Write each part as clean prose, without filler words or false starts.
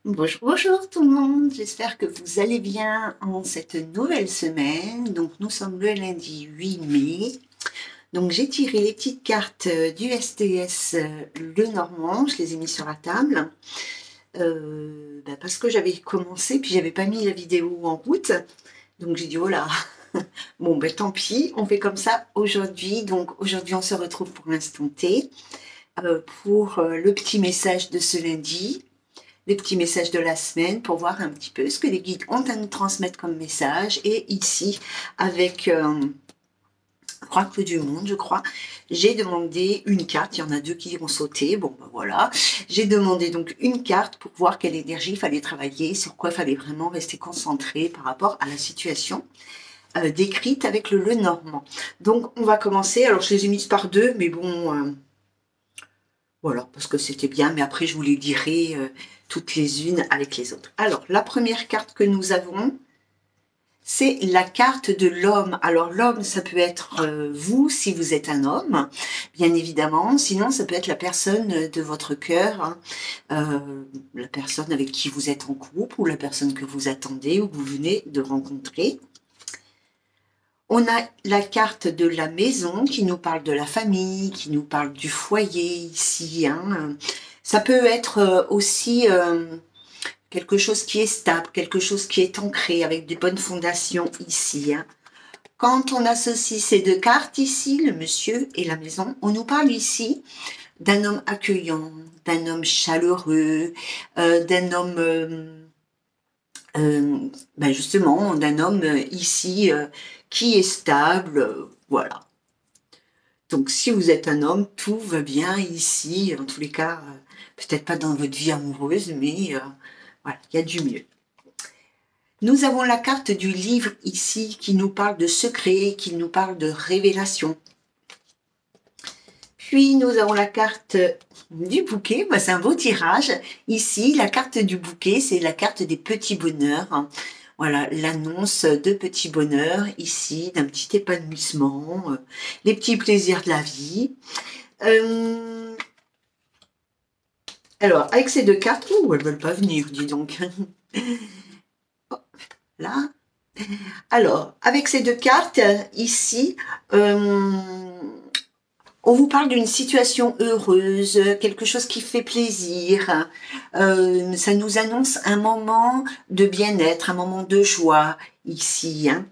Bonjour, bonjour tout le monde, j'espère que vous allez bien en cette nouvelle semaine. Donc nous sommes le lundi 8 mai. Donc j'ai tiré les petites cartes du STS Le Normand, je les ai mis sur la table. Parce que j'avais commencé, puis j'avais pas mis la vidéo en route. Donc j'ai dit oh là, bon ben tant pis, on fait comme ça aujourd'hui. Donc aujourd'hui on se retrouve pour l'instant T, pour le petit message de ce lundi, les petits messages de la semaine pour voir un petit peu ce que les guides ont à nous transmettre comme message. Et ici, avec Oracle du Monde, je crois, j'ai demandé une carte. Il y en a deux qui ont sauté. Bon, ben voilà. J'ai demandé donc une carte pour voir quelle énergie il fallait travailler, sur quoi il fallait vraiment rester concentré par rapport à la situation décrite avec le Normand. Donc, on va commencer. Alors, je les ai mises par deux, mais bon, voilà, parce que c'était bien, mais après je vous les dirai toutes les unes avec les autres. Alors, la première carte que nous avons, c'est la carte de l'homme. Alors, l'homme, ça peut être vous, si vous êtes un homme, bien évidemment. Sinon, ça peut être la personne de votre cœur, hein, la personne avec qui vous êtes en couple, ou la personne que vous attendez, ou que vous venez de rencontrer. On a la carte de la maison qui nous parle de la famille, qui nous parle du foyer ici, hein. Ça peut être aussi quelque chose qui est stable, quelque chose qui est ancré avec des bonnes fondations ici, hein. Quand on associe ces deux cartes ici, le monsieur et la maison, on nous parle ici d'un homme accueillant, d'un homme chaleureux, d'un homme justement d'un homme ici qui est stable, voilà. Donc si vous êtes un homme, tout va bien ici, en tous les cas, peut-être pas dans votre vie amoureuse, mais voilà, il y a du mieux. Nous avons la carte du livre ici qui nous parle de secrets, qui nous parle de révélation. Puis nous avons la carte du bouquet, c'est un beau tirage. Ici, la carte du bouquet, c'est la carte des petits bonheurs. Voilà, l'annonce de petits bonheurs ici, d'un petit épanouissement, les petits plaisirs de la vie. Alors, avec ces deux cartes, elles veulent pas venir, dis donc. Là. Alors, avec ces deux cartes, ici, on vous parle d'une situation heureuse, quelque chose qui fait plaisir. Ça nous annonce un moment de bien-être, un moment de joie ici, hein.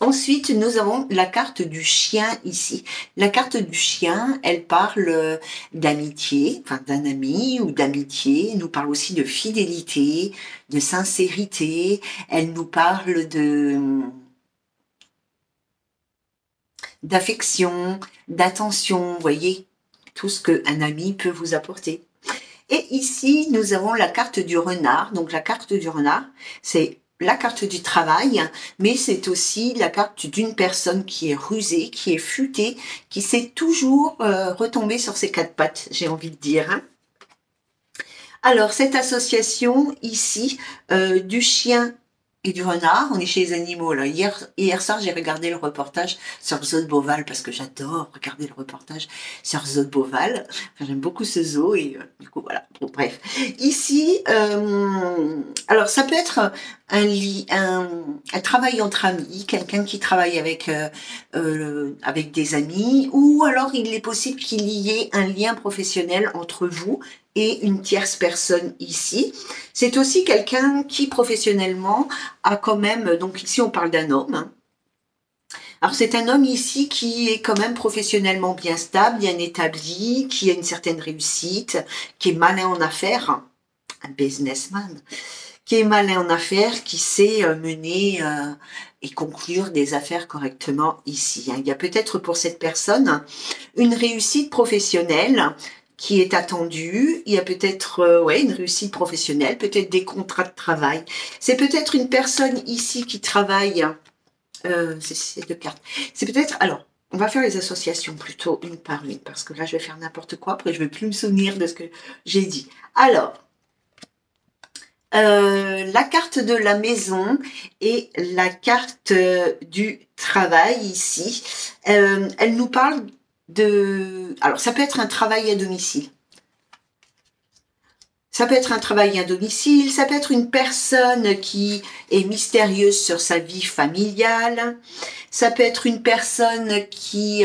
Ensuite, nous avons la carte du chien ici. La carte du chien, elle parle d'amitié, enfin d'un ami ou d'amitié. Elle nous parle aussi de fidélité, de sincérité. Elle nous parle de d'affection, d'attention, vous voyez, tout ce qu'un ami peut vous apporter. Et ici, nous avons la carte du renard. Donc la carte du renard, c'est la carte du travail, mais c'est aussi la carte d'une personne qui est rusée, qui est futée, qui sait toujours retomber sur ses quatre pattes, j'ai envie de dire, hein. Alors, cette association ici, du chien et du renard, on est chez les animaux là. Hier soir, j'ai regardé le reportage sur Zoo de Beauval parce que j'adore regarder le reportage sur Zoo de Beauval. Enfin, j'aime beaucoup ce zoo et du coup voilà. Bon, bref, ici, alors ça peut être un travail entre amis, quelqu'un qui travaille avec des amis, ou alors il est possible qu'il y ait un lien professionnel entre vous et une tierce personne ici. C'est aussi quelqu'un qui professionnellement a quand même, donc ici on parle d'un homme, hein. Alors c'est un homme ici qui est quand même professionnellement bien stable, bien établi, qui a une certaine réussite, qui est malin en affaires, un businessman, qui est malin en affaires, qui sait mener et conclure des affaires correctement ici, hein. Il y a peut-être pour cette personne une réussite professionnelle qui est attendue. Il y a peut-être une réussite professionnelle, peut-être des contrats de travail. C'est peut-être une personne ici qui travaille. C'est ces deux cartes. C'est peut-être. Alors, on va faire les associations plutôt une par une parce que là, je vais faire n'importe quoi. Après, je ne vais plus me souvenir de ce que j'ai dit. Alors, la carte de la maison et la carte du travail ici. Elle nous parle de... Alors, ça peut être un travail à domicile. Ça peut être un travail à domicile, ça peut être une personne qui est mystérieuse sur sa vie familiale, ça peut être une personne qui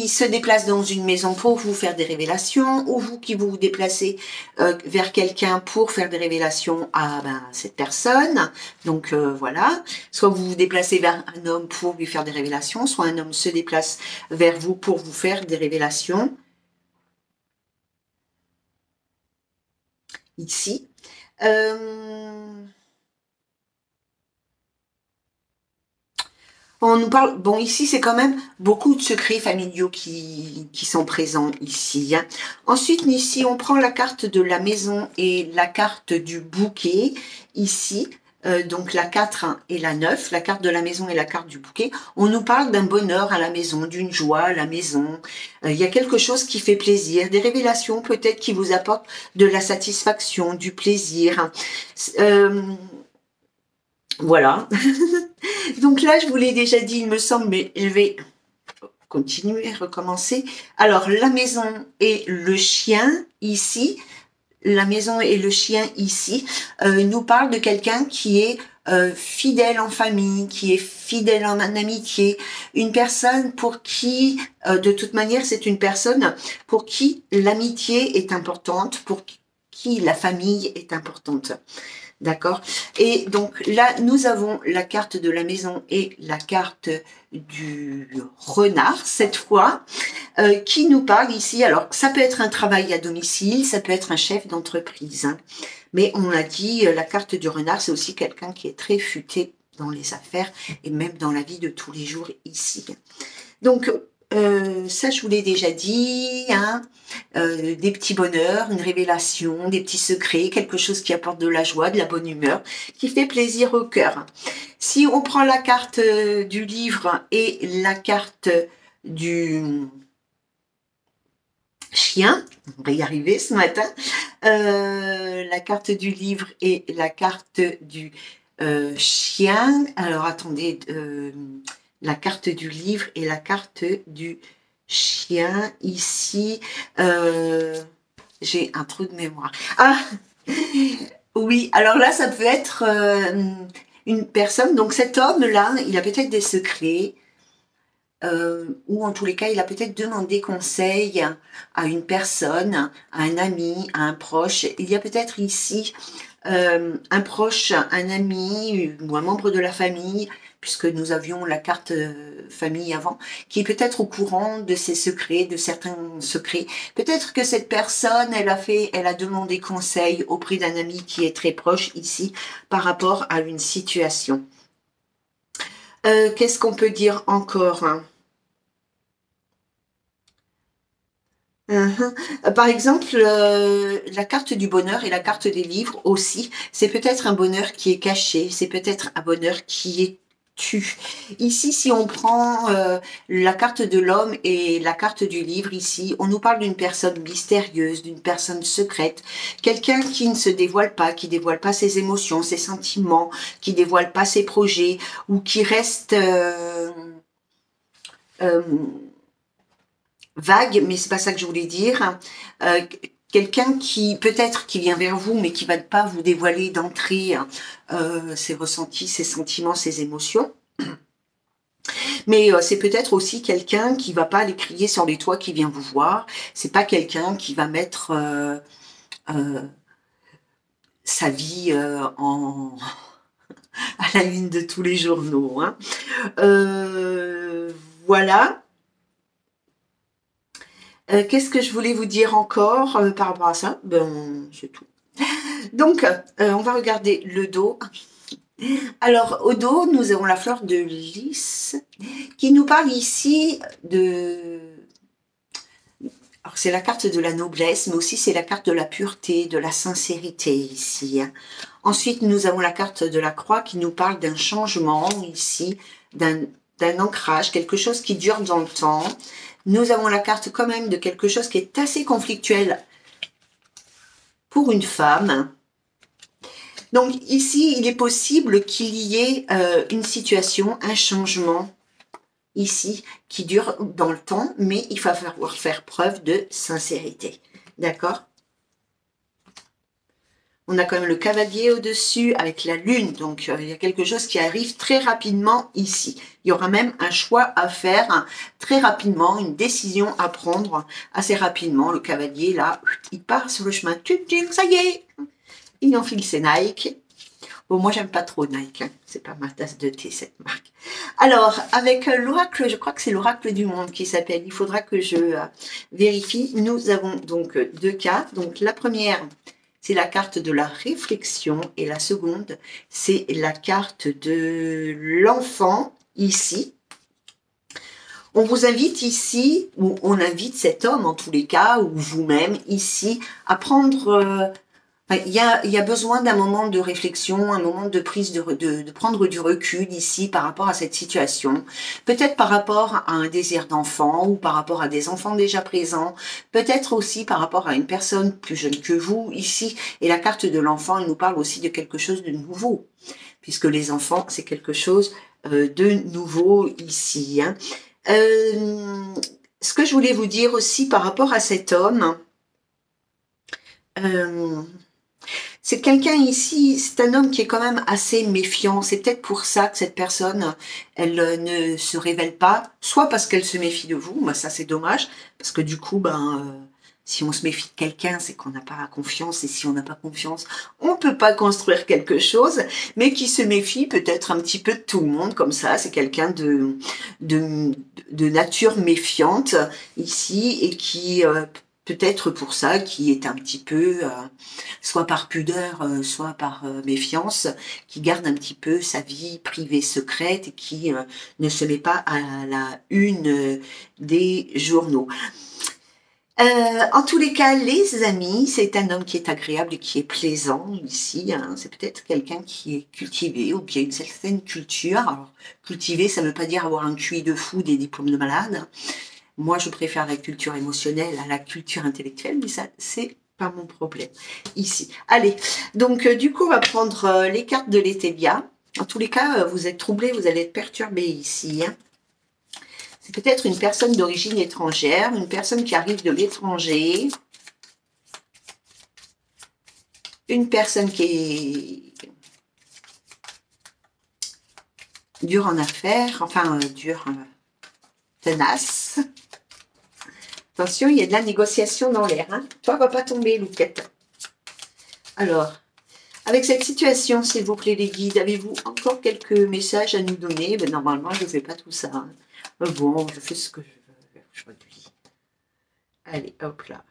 se déplace dans une maison pour vous faire des révélations, ou vous qui vous déplacez vers quelqu'un pour faire des révélations à cette personne. Donc voilà, soit vous vous déplacez vers un homme pour lui faire des révélations, soit un homme se déplace vers vous pour vous faire des révélations. Ici. On nous parle, bon ici c'est quand même beaucoup de secrets familiaux qui sont présents ici. Hein. Ensuite ici on prend la carte de la maison et la carte du bouquet ici. Donc la 4 et la 9, la carte de la maison et la carte du bouquet. On nous parle d'un bonheur à la maison, d'une joie à la maison. Il y a quelque chose qui fait plaisir, des révélations peut-être qui vous apportent de la satisfaction, du plaisir. Voilà. Donc là, je vous l'ai déjà dit, il me semble, mais je vais continuer, recommencer. Alors, la maison et le chien, ici, la maison et le chien, ici, nous parlent de quelqu'un qui est fidèle en famille, qui est fidèle en amitié, une personne pour qui, de toute manière, c'est une personne pour qui l'amitié est importante, pour qui la famille est importante. D'accord. Et donc là, nous avons la carte de la maison et la carte du renard, cette fois, qui nous parle ici. Alors, ça peut être un travail à domicile, ça peut être un chef d'entreprise. Hein. Mais on a dit, la carte du renard, c'est aussi quelqu'un qui est très futé dans les affaires et même dans la vie de tous les jours ici. Donc, ça, je vous l'ai déjà dit, hein, des petits bonheurs, une révélation, des petits secrets, quelque chose qui apporte de la joie, de la bonne humeur, qui fait plaisir au cœur. Si on prend la carte du livre et la carte du chien, on va y arriver ce matin, la carte du livre et la carte du chien, alors attendez, la carte du livre et la carte du chien. Ici, j'ai un trou de mémoire. Ah, oui, alors là, ça peut être une personne. Donc cet homme-là, il a peut-être des secrets. Ou en tous les cas, il a peut-être demandé conseil à une personne, à un ami, à un proche. Il y a peut-être ici un proche, un ami ou un membre de la famille, puisque nous avions la carte famille avant, qui est peut-être au courant de ses secrets, de certains secrets. Peut-être que cette personne, elle a demandé conseil auprès d'un ami qui est très proche ici par rapport à une situation. Qu'est-ce qu'on peut dire encore, hein? Par exemple, la carte du bonheur et la carte des livres aussi, c'est peut-être un bonheur qui est caché, c'est peut-être un bonheur qui est tu. Ici, si on prend la carte de l'homme et la carte du livre, ici, on nous parle d'une personne mystérieuse, d'une personne secrète, quelqu'un qui ne se dévoile pas, qui dévoile pas ses émotions, ses sentiments, qui dévoile pas ses projets, ou qui reste vague, mais c'est pas ça que je voulais dire. Quelqu'un qui peut-être qui vient vers vous, mais qui va pas vous dévoiler d'entrée ses ressentis, ses sentiments, ses émotions. Mais c'est peut-être aussi quelqu'un qui va pas aller crier sur les toits, qui vient vous voir. C'est pas quelqu'un qui va mettre sa vie à la une de tous les journaux. Hein. Voilà. Qu'est-ce que je voulais vous dire encore par rapport à ça? Ben, c'est tout. Donc, on va regarder le dos. Alors, au dos, nous avons la fleur de lys qui nous parle ici de... Alors, c'est la carte de la noblesse, mais aussi c'est la carte de la pureté, de la sincérité ici. Hein. Ensuite, nous avons la carte de la croix qui nous parle d'un changement ici, d'un ancrage, quelque chose qui dure dans le temps. Nous avons la carte quand même de quelque chose qui est assez conflictuel pour une femme. Donc ici, il est possible qu'il y ait une situation, un changement ici, qui dure dans le temps, mais il va falloir faire preuve de sincérité. D'accord? On a quand même le cavalier au-dessus avec la lune, donc il y a quelque chose qui arrive très rapidement ici. Il y aura même un choix à faire très rapidement, une décision à prendre assez rapidement. Le cavalier, là, il part sur le chemin. Ça y est, il enfile ses Nike. Bon, moi, j'aime pas trop Nike, hein. C'est pas ma tasse de thé, cette marque. Alors, avec l'oracle, je crois que c'est l'oracle du monde qui s'appelle. Il faudra que je vérifie. Nous avons donc deux cartes. Donc, la première, c'est la carte de la réflexion et la seconde, c'est la carte de l'enfant, ici. On vous invite ici, ou on invite cet homme en tous les cas, ou vous-même ici, à prendre... il y a besoin d'un moment de réflexion, un moment de prise de prendre du recul ici par rapport à cette situation. Peut-être par rapport à un désir d'enfant ou par rapport à des enfants déjà présents. Peut-être aussi par rapport à une personne plus jeune que vous ici. Et la carte de l'enfant, elle nous parle aussi de quelque chose de nouveau. Puisque les enfants, c'est quelque chose de nouveau ici. Hein. Ce que je voulais vous dire aussi par rapport à cet homme... c'est quelqu'un ici, c'est un homme qui est quand même assez méfiant. C'est peut-être pour ça que cette personne, elle ne se révèle pas, soit parce qu'elle se méfie de vous, bah ça c'est dommage, parce que du coup, si on se méfie de quelqu'un, c'est qu'on n'a pas confiance, et si on n'a pas confiance, on peut pas construire quelque chose, mais qui se méfie peut-être un petit peu de tout le monde, comme ça, c'est quelqu'un de nature méfiante ici, et qui... peut-être pour ça, qui est un petit peu, soit par pudeur, soit par méfiance, qui garde un petit peu sa vie privée secrète et qui ne se met pas à la une des journaux. En tous les cas, les amis, c'est un homme qui est agréable et qui est plaisant ici. Hein. C'est peut-être quelqu'un qui est cultivé ou qui a une certaine culture. Alors, cultivé, ça ne veut pas dire avoir un QI de fou, des diplômes de malade. Moi, je préfère la culture émotionnelle à la culture intellectuelle, mais ça, c'est pas mon problème ici. Allez, donc du coup, on va prendre les cartes de l'Etelia. En tous les cas, vous êtes troublés, vous allez être perturbés ici. Hein. C'est peut-être une personne d'origine étrangère, une personne qui arrive de l'étranger, une personne qui est dure en affaires, enfin dure, tenace. Attention, il y a de la négociation dans l'air. Hein. Toi, va pas tomber, Louquette. Alors, avec cette situation, s'il vous plaît, les guides, avez-vous encore quelques messages à nous donner? Ben, normalement, je ne fais pas tout ça. Hein. Bon, je fais ce que je veux aujourd'hui. Allez, hop là.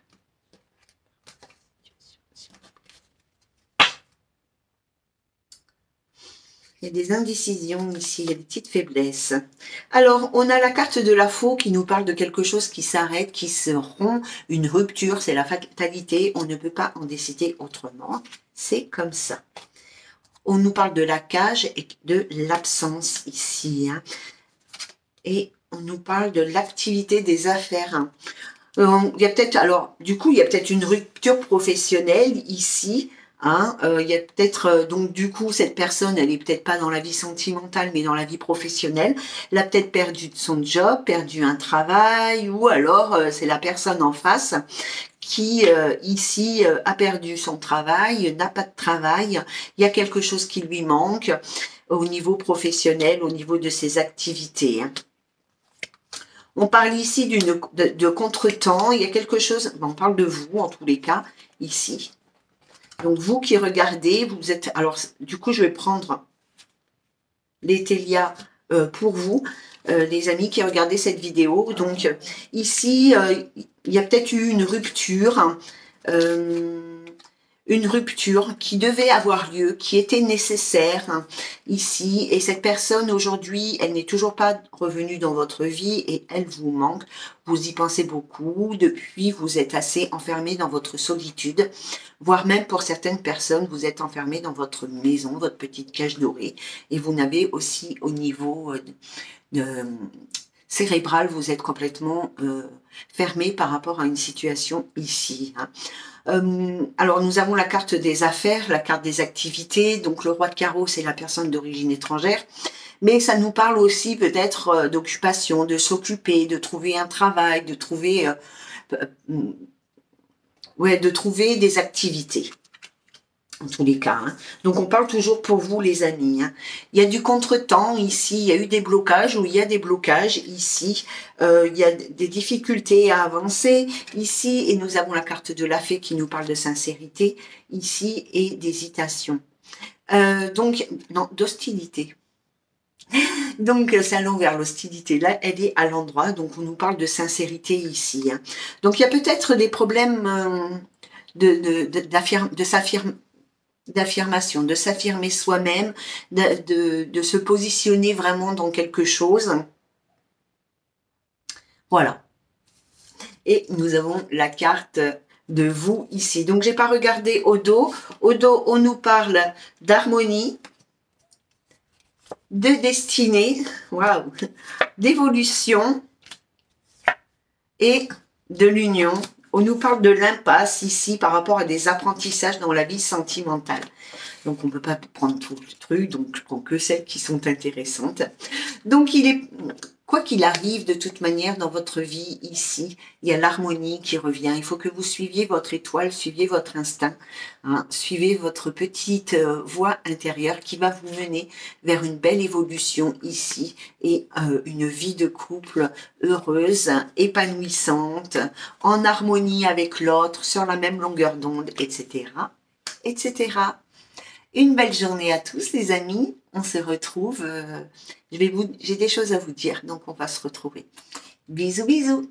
Il y a des indécisions ici, il y a des petites faiblesses. Alors, on a la carte de la faux qui nous parle de quelque chose qui s'arrête, qui se rompt, une rupture, c'est la fatalité, on ne peut pas en décider autrement. C'est comme ça. On nous parle de la cage et de l'absence ici. Hein. Et on nous parle de l'activité des affaires. Hein. Il y a peut-être, alors, du coup, il y a peut-être une rupture professionnelle ici. Hein, il y a peut-être, donc du coup, cette personne, elle est peut-être pas dans la vie sentimentale, mais dans la vie professionnelle. Elle a peut-être perdu son job, perdu un travail, ou alors c'est la personne en face qui, ici, a perdu son travail, n'a pas de travail. Il y a quelque chose qui lui manque au niveau professionnel, au niveau de ses activités. Hein. On parle ici de contretemps, il y a quelque chose, on parle de vous en tous les cas, ici. Donc, vous qui regardez, vous êtes... Alors, du coup, je vais prendre l'Etelia pour vous, les amis qui regardez cette vidéo. Donc, ici, il y a peut-être eu une rupture, hein, une rupture qui devait avoir lieu, qui était nécessaire hein, ici. Et cette personne, aujourd'hui, elle n'est toujours pas revenue dans votre vie et elle vous manque. Vous y pensez beaucoup. Depuis, vous êtes assez enfermé dans votre solitude. Voire même pour certaines personnes, vous êtes enfermé dans votre maison, votre petite cage dorée. Et vous n'avez aussi au niveau cérébral, vous êtes complètement fermé par rapport à une situation ici. Hein. Alors, nous avons la carte des affaires, la carte des activités. Donc, le roi de carreau, c'est la personne d'origine étrangère. Mais ça nous parle aussi peut-être d'occupation, de s'occuper, de trouver un travail, de trouver, ouais, de trouver des activités. En tous les cas. Hein. Donc on parle toujours pour vous les amis. Hein. Il y a du contretemps ici, il y a eu des blocages ou il y a des blocages ici. Il y a des difficultés à avancer ici et nous avons la carte de la fée qui nous parle de sincérité ici et d'hésitation. Donc, non, d'hostilité. Donc, c'est allant vers l'hostilité. Là, elle est à l'endroit. Donc, on nous parle de sincérité ici. Hein. Donc, il y a peut-être des problèmes d'affirmation, de s'affirmer soi-même, de se positionner vraiment dans quelque chose. Voilà. Et nous avons la carte de vous ici. Donc, j'ai pas regardé au dos. Au dos, on nous parle d'harmonie, de destinée, waouh, d'évolution et de l'union. On nous parle de l'impasse ici par rapport à des apprentissages dans la vie sentimentale. Donc, on ne peut pas prendre tout le truc, donc je prends que celles qui sont intéressantes. Donc, il est, quoi qu'il arrive, de toute manière, dans votre vie, ici, il y a l'harmonie qui revient. Il faut que vous suiviez votre étoile, suiviez votre instinct, hein, suivez votre petite voie intérieure qui va vous mener vers une belle évolution ici et une vie de couple heureuse, épanouissante, en harmonie avec l'autre, sur la même longueur d'onde, etc., etc. Une belle journée à tous les amis, on se retrouve, j'ai des choses à vous dire, donc on va se retrouver. Bisous bisous.